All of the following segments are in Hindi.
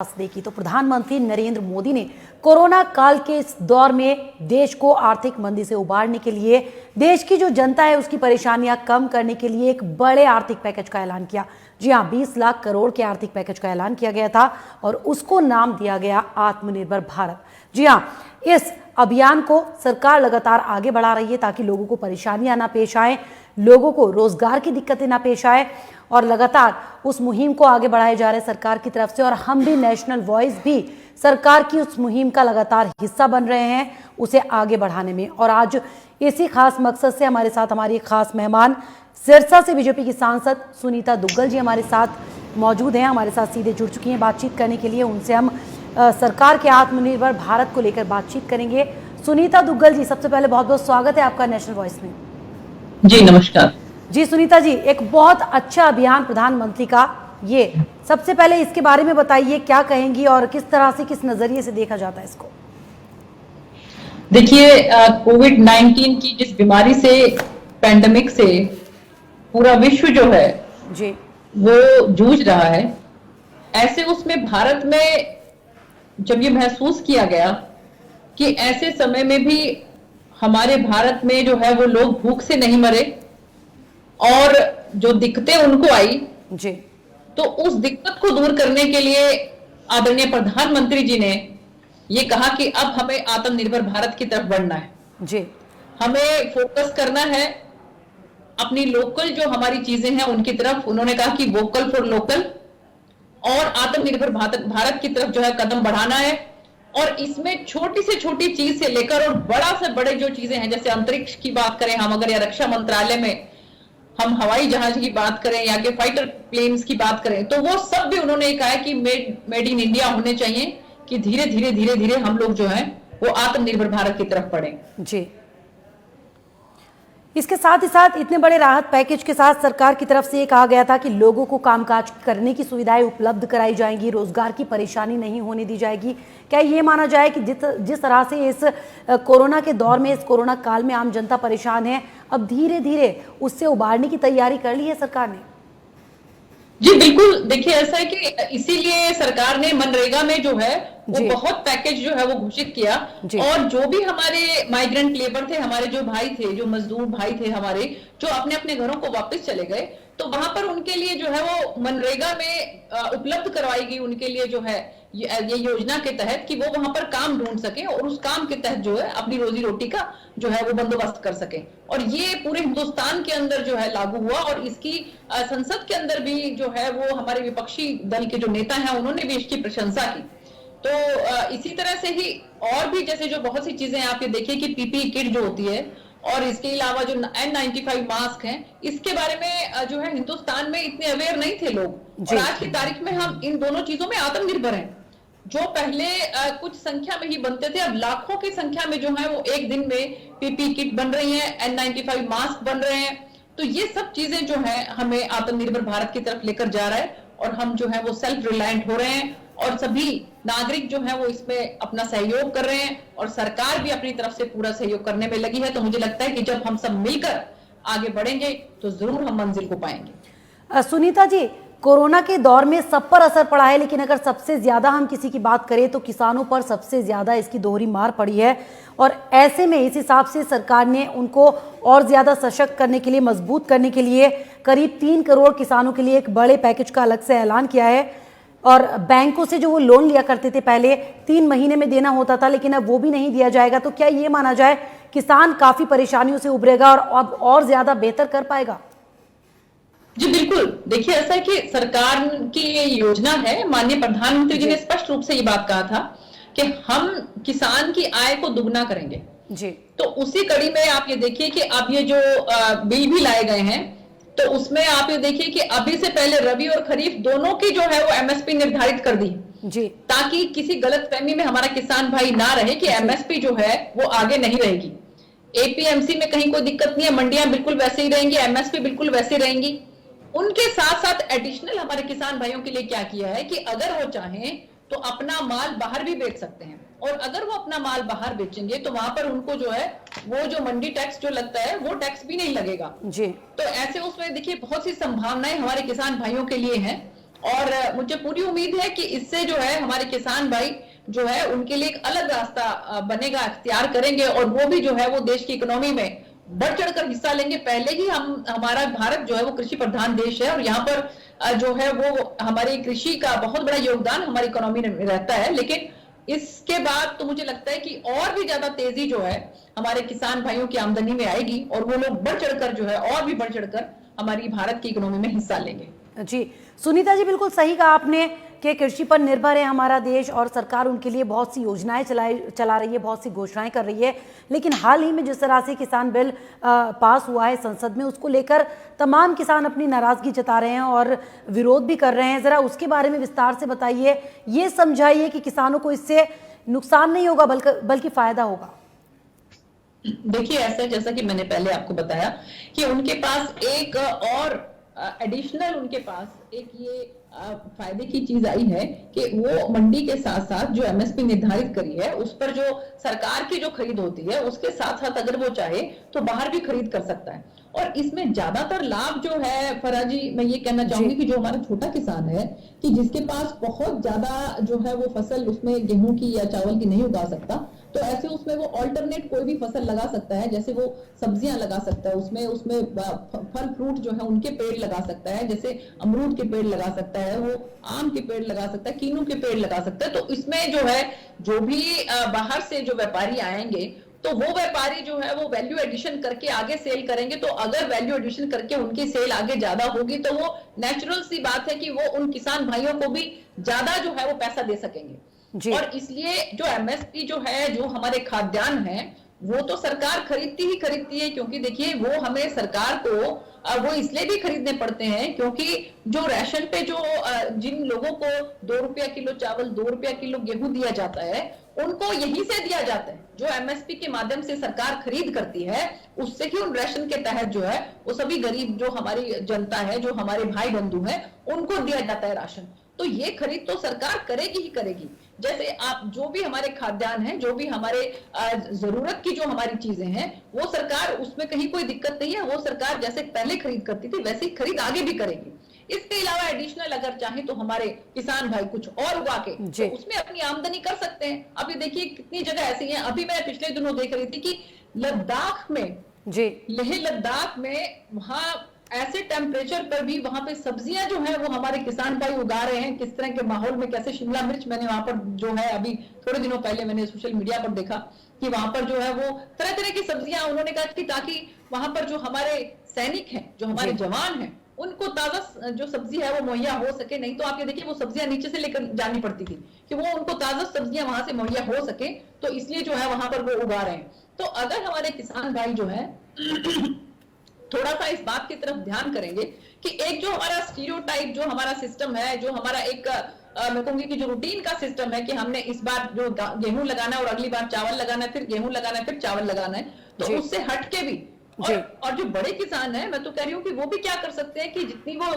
देखी तो प्रधानमंत्री नरेंद्र मोदी ने कोरोना काल के इस दौर में देश को आर्थिक मंदी से उबारने के लिए देश की जो जनता है उसकी परेशानियां कम करने के लिए एक बड़े आर्थिक पैकेज का ऐलान किया। जी हां, 20 लाख करोड़ के आर्थिक पैकेज का ऐलान किया गया था और उसको नाम दिया गया आत्मनिर्भर भारत। जी हां, इस अभियान को सरकार लगातार आगे बढ़ा रही है ताकि लोगों को परेशानियां ना पेश आए, लोगों को रोजगार की दिक्कतें ना पेश आए और लगातार उस मुहिम को आगे बढ़ाए जा रहे सरकार की तरफ से। और हम भी नेशनल वॉइस भी सरकार की उस मुहिम का लगातार हिस्सा बन रहे हैं उसे आगे बढ़ाने में। और आज इसी खास मकसद से हमारे साथ हमारी एक खास मेहमान सिरसा से बीजेपी की सांसद सुनीता दुग्गल जी हमारे साथ मौजूद हैं, हमारे साथ सीधे जुड़ चुकी हैं बातचीत करने के लिए। उनसे हम सरकार के आत्मनिर्भर भारत को लेकर बातचीत करेंगे। सुनीता दुग्गल जी, सबसे पहले बहुत बहुत स्वागत है आपका नेशनल वॉइस में। जी नमस्कार। जी सुनीता जी, एक बहुत अच्छा अभियान प्रधानमंत्री का, ये सबसे पहले इसके बारे में बताइए, क्या कहेंगी और किस तरह से, किस नजरिए से देखा जाता है इसको? देखिए, कोविड-19 की जिस बीमारी से, पैंडेमिक से पूरा विश्व जो है जी वो जूझ रहा है, ऐसे उसमें भारत में जब ये महसूस किया गया कि ऐसे समय में भी हमारे भारत में जो है वो लोग भूख से नहीं मरे और जो दिक्कतें उनको आई जी, तो उस दिक्कत को दूर करने के लिए आदरणीय प्रधानमंत्री जी ने ये कहा कि अब हमें आत्मनिर्भर भारत की तरफ बढ़ना है। जी, हमें फोकस करना है अपनी लोकल जो हमारी चीजें हैं उनकी तरफ। उन्होंने कहा कि वोकल फॉर लोकल और आत्मनिर्भर भारत की तरफ जो है कदम बढ़ाना है। और इसमें छोटी से छोटी चीज से लेकर और बड़ा से बड़े जो चीजें हैं, जैसे अंतरिक्ष की बात करें हम अगर, या रक्षा मंत्रालय में हम हवाई जहाज की बात करें या के फाइटर प्लेन्स की बात करें, तो वो सब भी उन्होंने कहा है कि मेड इन इंडिया होने चाहिए, कि धीरे धीरे हम लोग जो है वो आत्मनिर्भर भारत की तरफ बढ़े। जी। इसके साथ ही साथ इतने बड़े राहत पैकेज के साथ सरकार की तरफ से ये कहा गया था कि लोगों को कामकाज करने की सुविधाएं उपलब्ध कराई जाएंगी, रोजगार की परेशानी नहीं होने दी जाएगी। क्या ये माना जाए कि जिस तरह से इस कोरोना के दौर में, इस कोरोना काल में आम जनता परेशान है, अब धीरे धीरे उससे उबारने की तैयारी कर ली है सरकार ने? जी बिल्कुल। देखिए, ऐसा है कि इसीलिए सरकार ने मनरेगा में जो है वो बहुत पैकेज जो है वो घोषित किया। और जो भी हमारे माइग्रेंट लेबर थे, हमारे जो भाई थे, जो मजदूर भाई थे हमारे, जो अपने अपने घरों को वापस चले गए, तो वहां पर उनके लिए जो है वो मनरेगा में उपलब्ध करवाई गई उनके लिए जो है ये योजना के तहत कि वो वहां पर काम ढूंढ सके और उस काम के तहत जो है अपनी रोजी रोटी का जो है वो बंदोबस्त कर सके। और ये पूरे हिंदुस्तान के अंदर जो है लागू हुआ और इसकी संसद के अंदर भी जो है वो हमारे विपक्षी दल के जो नेता हैं उन्होंने भी इसकी प्रशंसा की। तो इसी तरह से ही और भी जैसे जो बहुत सी चीजें आप ये देखिए कि पीपीई किट जो होती है और इसके अलावा जो N95 मास्क हैं, इसके बारे में जो है हिंदुस्तान में इतने अवेयर नहीं थे लोग। और आज की तारीख में हम इन दोनों चीजों में आत्मनिर्भर हैं। जो पहले कुछ संख्या में ही बनते थे, अब लाखों की संख्या में जो है वो एक दिन में पीपीई किट बन रही है, N95 मास्क बन रहे हैं। तो ये सब चीजें जो है हमें आत्मनिर्भर भारत की तरफ लेकर जा रहा है और हम जो है वो सेल्फ रिलायंट हो रहे हैं और सभी नागरिक जो है वो इसमें अपना सहयोग कर रहे हैं और सरकार भी अपनी तरफ से पूरा सहयोग करने में लगी है। तो मुझे लगता है कि जब हम सब मिलकर आगे बढ़ेंगे तो जरूर हम मंजिल को पाएंगे। सुनीता जी, कोरोना के दौर में सब पर असर पड़ा है, लेकिन अगर सबसे ज्यादा हम किसी की बात करें तो किसानों पर सबसे ज्यादा इसकी दोहरी मार पड़ी है। और ऐसे में इस हिसाब से सरकार ने उनको और ज्यादा सशक्त करने के लिए, मजबूत करने के लिए करीब 3 करोड़ किसानों के लिए एक बड़े पैकेज का अलग से ऐलान किया है। और बैंकों से जो वो लोन लिया करते थे पहले 3 महीने में देना होता था, लेकिन अब वो भी नहीं दिया जाएगा। तो क्या ये माना जाए किसान काफी परेशानियों से उभरेगा और अब और ज्यादा बेहतर कर पाएगा? जी बिल्कुल। देखिए, ऐसा है कि सरकार की ये योजना है, माननीय प्रधानमंत्री जी ने स्पष्ट रूप से ये बात कहा था कि हम किसान की आय को दुगना करेंगे। जी। तो उसी कड़ी में आप ये देखिए कि अब ये जो बिल भी लाए गए हैं, तो उसमें आप ये देखिए कि अभी से पहले रबी और खरीफ दोनों की जो है वो एमएसपी निर्धारित कर दी जी, ताकि किसी गलतफहमी में हमारा किसान भाई ना रहे कि एमएसपी जो है वो आगे नहीं रहेगी। एपीएमसी में कहीं कोई दिक्कत नहीं है, मंडियां बिल्कुल वैसे ही रहेंगी, एमएसपी बिल्कुल वैसे रहेंगी। उनके साथ साथ एडिशनल हमारे किसान भाइयों के लिए क्या किया है कि अगर वो चाहें तो अपना माल बाहर भी बेच सकते हैं और अगर वो अपना माल बाहर बेचेंगे तो वहां पर उनको जो है वो जो मंडी टैक्स जो लगता है वो टैक्स भी नहीं लगेगा जी। तो ऐसे उसमें देखिए बहुत सी संभावनाएं हमारे किसान भाइयों के लिए हैं और मुझे पूरी उम्मीद है कि इससे जो है हमारे किसान भाई जो है उनके लिए एक अलग रास्ता बनेगा, इख्तियार करेंगे, और वो भी जो है वो देश की इकोनॉमी में बढ़ चढ़कर हिस्सा लेंगे। पहले ही हमारा भारत जो है वो कृषि प्रधान देश है, और यहाँ पर जो है वो हमारी कृषि का बहुत बड़ा योगदान हमारी इकोनॉमी में रहता है। लेकिन इसके बाद तो मुझे लगता है कि और भी ज्यादा तेजी जो है हमारे किसान भाइयों की आमदनी में आएगी, और वो लोग बढ़ चढ़कर जो है और भी बढ़ चढ़कर हमारी भारत की इकोनॉमी में हिस्सा लेंगे। जी सुनीता जी, बिल्कुल सही कहा आपने कि कृषि पर निर्भर है हमारा देश, और सरकार उनके लिए बहुत सी योजनाएं चला रही है, बहुत सी घोषणाएं कर रही है। लेकिन हाल ही में जिस तरह से किसान बिल पास हुआ है संसद में, उसको लेकर तमाम किसान अपनी नाराजगी जता रहे हैं और विरोध भी कर रहे हैं। जरा उसके बारे में विस्तार से बताइए, ये समझाइए कि किसानों को इससे नुकसान नहीं होगा बल्कि फायदा होगा। देखिए, ऐसा जैसा कि मैंने पहले आपको बताया कि उनके पास एक और एडिशनल उनके पास एक ये फायदे की चीज आई है कि वो मंडी के साथ साथ जो एमएसपी निर्धारित करी है उस पर जो सरकार की जो खरीद होती है उसके साथ साथ अगर वो चाहे तो बाहर भी खरीद कर सकता है। और इसमें ज्यादातर लाभ जो है फराजी, मैं ये कहना चाहूंगी कि जो हमारा छोटा किसान है कि जिसके पास बहुत ज्यादा जो है वो फसल उसमें गेहूं की या चावल की नहीं उगा सकता, तो ऐसे उसमें वो ऑल्टरनेट कोई भी फसल लगा सकता है। जैसे वो सब्जियां लगा सकता है, उसमें फल फ्रूट जो है उनके पेड़ लगा सकता है, जैसे अमरूद के पेड़ लगा सकता है, वो आम के पेड़ लगा सकता है, कीनू के पेड़ लगा सकता है। तो इसमें जो है जो भी बाहर से जो व्यापारी आएंगे तो वो व्यापारी जो है वो वैल्यू एडिशन करके आगे सेल करेंगे। तो अगर वैल्यू एडिशन करके उनकी सेल आगे ज्यादा होगी तो वो नेचुरल सी बात है कि वो उन किसान भाइयों को भी ज्यादा जो है वो पैसा दे सकेंगे। और इसलिए जो एमएसपी जो है, जो हमारे खाद्यान्न है, वो तो सरकार खरीदती है, क्योंकि देखिए वो हमें सरकार को वो इसलिए भी खरीदने पड़ते हैं क्योंकि जो राशन पे जो जिन लोगों को 2 रुपया किलो चावल, 2 रुपया किलो गेहूं दिया जाता है, उनको यहीं से दिया जाता है। जो एमएसपी के माध्यम से सरकार खरीद करती है उससे ही उन राशन के तहत जो है वो सभी गरीब जो हमारी जनता है, जो हमारे भाई बंधु हैं, उनको दिया जाता है राशन। तो ये खरीद तो सरकार करेगी ही करेगी। जैसे आप जो भी हमारे खाद्यान्न है, जो भी हमारे जरूरत की जो हमारी चीजें हैं, वो सरकार, उसमें कहीं कोई दिक्कत नहीं है, वो सरकार जैसे पहले खरीद करती थी वैसे ही खरीद आगे भी करेगी। इसके अलावा एडिशनल अगर चाहे तो हमारे किसान भाई कुछ और उगा के तो उसमें अपनी आमदनी कर सकते हैं। अभी देखिए कितनी जगह ऐसी हैं, अभी मैं पिछले दिनों देख रही थी कि लद्दाख में, लेह लद्दाख में, वहां ऐसे टेम्परेचर पर भी वहां पे सब्जियां जो है वो हमारे किसान भाई उगा रहे हैं। किस तरह के माहौल में, कैसे शिमला मिर्च, मैंने वहां पर जो है अभी थोड़े दिनों पहले मैंने सोशल मीडिया पर देखा कि वहां पर जो है वो तरह तरह की सब्जियां उन्होंने कहा कि ताकि वहां पर जो हमारे सैनिक हैं, जो हमारे जवान हैं, उनको ताजा जो सब्जी है वो मुहैया हो सके। नहीं तो आप ये देखिए वो सब्जियां नीचे से लेकर जानी पड़ती थी कि वो उनको ताजा सब्जियां वहां से मुहैया हो सके, तो इसलिए जो है वहां पर वो उगा रहे हैं। तो अगर हमारे किसान भाई जो है थोड़ा सा इस बात की तरफ ध्यान करेंगे कि एक जो हमारा स्टीरियोटाइप, जो हमारा सिस्टम है, जो हमारा एक मैं कहूंगी कि जो रूटीन का सिस्टम है कि हमने इस बार जो गेहूं लगाना है और अगली बार चावल लगाना है, फिर गेहूं लगाना है, फिर चावल लगाना है, तो उससे हटके भी और जो बड़े किसान है, मैं तो कह रही हूँ कि वो भी क्या कर सकते हैं कि जितनी वो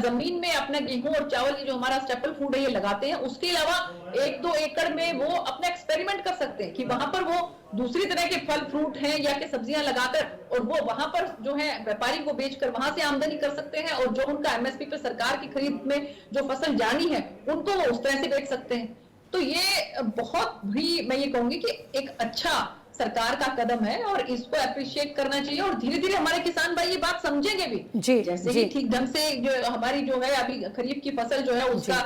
जमीन में अपना गेहूं और चावल, ये जो हमारा स्टेपल फूड है, ये लगाते हैं, उसके अलावा 1-2 एकड़ में वो अपना एक्सपेरिमेंट कर सकते हैं कि वहां पर वो दूसरी तरह के फल फ्रूट हैं या के सब्जियां लगाकर, और वो वहां पर जो है व्यापारी को बेचकर वहां से आमदनी कर सकते हैं, और जो उनका एमएसपी पे सरकार की खरीद में जो फसल जानी है उनको वो उस तरह से बेच सकते हैं। तो ये बहुत भी, मैं ये कहूंगी कि एक अच्छा सरकार का कदम है और इसको अप्रिशिएट करना चाहिए। और धीरे धीरे हमारे किसान भाई ये बात समझेंगे भी, जैसे ही ठीक ढंग से जो हमारी जो है अभी खरीफ की फसल जो है उसका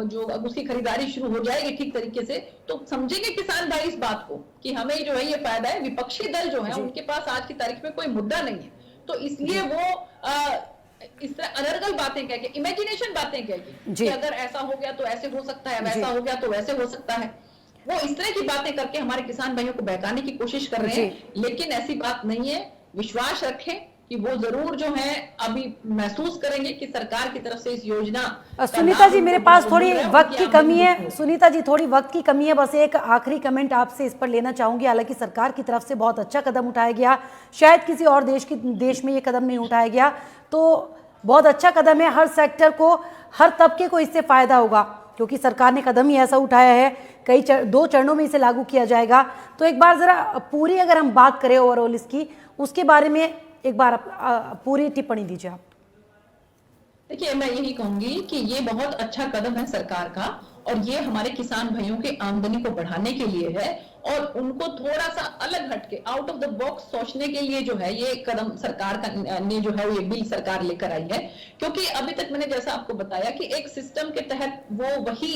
जो उसकी खरीदारी शुरू हो जाएगी ठीक तरीके से, तो समझेंगे किसान भाई इस बात को कि हमें जो है ये फायदा है। विपक्षी दल जो है उनके पास आज की तारीख में कोई मुद्दा नहीं है, तो इसलिए वो इस तरह अनर्गल बातें कह के, इमेजिनेशन बातें कह के कि अगर ऐसा हो गया तो ऐसे हो सकता है, वैसा हो गया तो वैसे हो सकता है, वो इस तरह की बातें करके हमारे किसान भाइयों को बहकाने की कोशिश कर रहे हैं। लेकिन ऐसी बात नहीं है, विश्वास रखें कि वो जरूर जो है अभी महसूस करेंगे कि सरकार की तरफ से इस योजना। सुनीता जी, मेरे पास थोड़ी वक्त की कमी है, सुनीता जी थोड़ी वक्त की कमी है, बस एक आखिरी कमेंट आपसे इस पर लेना चाहूंगी। हालांकि सरकार की तरफ से बहुत अच्छा कदम उठाया गया, शायद किसी और देश में ये कदम नहीं उठाया गया, तो बहुत अच्छा कदम है। हर सेक्टर को, हर तबके को इससे फायदा होगा, क्योंकि सरकार ने कदम ही ऐसा उठाया है। 2 चरणों में इसे लागू किया जाएगा। तो एक बार जरा पूरी अगर हम बात करें ओवरऑल इसकी, उसके बारे में एक बार पूरी टिप्पणी दीजिए आप। देखिए, मैं यही कहूंगी कि ये बहुत अच्छा कदम है सरकार का, और ये हमारे किसान भाइयों की आमदनी को बढ़ाने के लिए है, और उनको थोड़ा सा अलग हटके आउट ऑफ द बॉक्स सोचने के लिए जो है ये कदम सरकार का ने जो है वो ये बिल सरकार लेकर आई है। क्योंकि अभी तक मैंने जैसा आपको बताया कि एक सिस्टम के तहत वो वही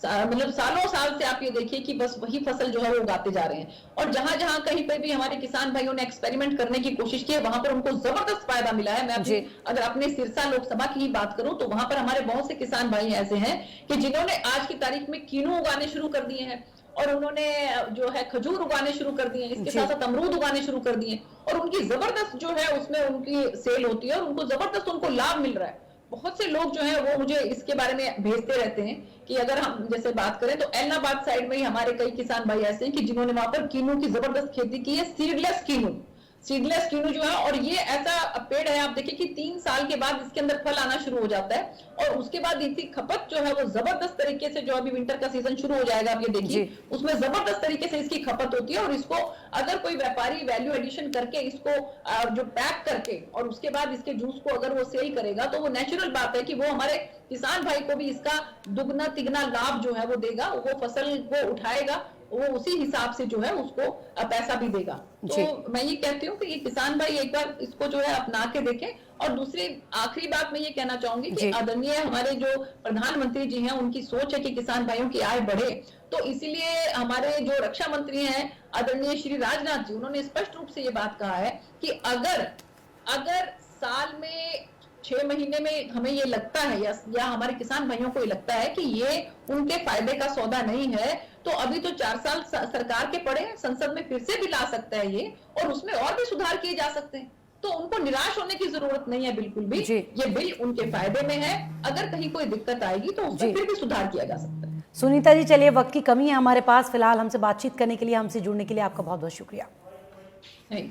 मतलब सालों साल से आप ये देखिए कि बस वही फसल जो है वो उगाते जा रहे हैं, और जहां जहां कहीं पे भी हमारे किसान भाइयों ने एक्सपेरिमेंट करने की कोशिश की है वहां पर उनको जबरदस्त फायदा मिला है। मैं अपनी अगर अपने सिरसा लोकसभा की ही बात करूं तो वहां पर हमारे बहुत से किसान भाई ऐसे हैं कि जिन्होंने आज की तारीख में कीनू उगाने शुरू कर दिए हैं, और उन्होंने जो है खजूर उगाने शुरू कर दिए हैं, इसके साथ साथ अमरूद उगाने शुरू कर दिए, और उनकी जबरदस्त जो है उसमें उनकी सेल होती है और उनको जबरदस्त उनको लाभ मिल रहा है। बहुत से लोग जो है वो मुझे इसके बारे में भेजते रहते हैं कि अगर हम जैसे बात करें तो एलनाबाद साइड में ही हमारे कई किसान भाई ऐसे हैं कि जिन्होंने वहां पर कीनू की जबरदस्त खेती की है, सीडलेस कीनू जो है, और ये ऐसा पेड़ है आप देखिए कि 3 साल के बाद इसके अंदर फल आना शुरू हो जाता है, और उसके बाद इसकी खपत जो है वो जबरदस्त तरीके से, जो अभी विंटर का सीजन शुरू हो जाएगा आप ये देखिए उसमें जबरदस्त तरीके से इसकी खपत होती है, और इसको अगर कोई व्यापारी वैल्यू एडिशन करके इसको जो पैक करके और उसके बाद इसके जूस को अगर वो सेल करेगा तो वो नेचुरल बात है कि वो हमारे किसान भाई को भी इसका दुगना तिगना लाभ जो है वो देगा, वो फसल को उठाएगा, वो उसी हिसाब से जो है उसको पैसा भी देगा। तो मैं ये कहती हूँ कि ये किसान भाई एक बार इसको जो है अपना के देखें। और दूसरी आखिरी बात मैं ये कहना चाहूंगी कि आदरणीय हमारे जो प्रधानमंत्री जी हैं उनकी सोच है कि किसान भाइयों की आय बढ़े, तो इसीलिए हमारे जो रक्षा मंत्री हैं आदरणीय श्री राजनाथ जी, उन्होंने स्पष्ट रूप से ये बात कहा है कि अगर साल में 6 महीने में हमें ये लगता है या हमारे किसान भाइयों को ये लगता है कि ये उनके फायदे का सौदा नहीं है, तो अभी तो 4 साल सरकार के पड़े हैं, संसद में फिर से भी ला सकता है ये, और उसमें और भी सुधार किए जा सकते हैं। तो उनको निराश होने की जरूरत नहीं है बिल्कुल भी, ये बिल उनके फायदे में है। अगर कहीं कोई दिक्कत आएगी तो उसमें फिर भी सुधार किया जा सकता है। सुनीता जी, चलिए वक्त की कमी है हमारे पास, फिलहाल हमसे बातचीत करने के लिए, हमसे जुड़ने के लिए आपका बहुत बहुत शुक्रिया। Thank you.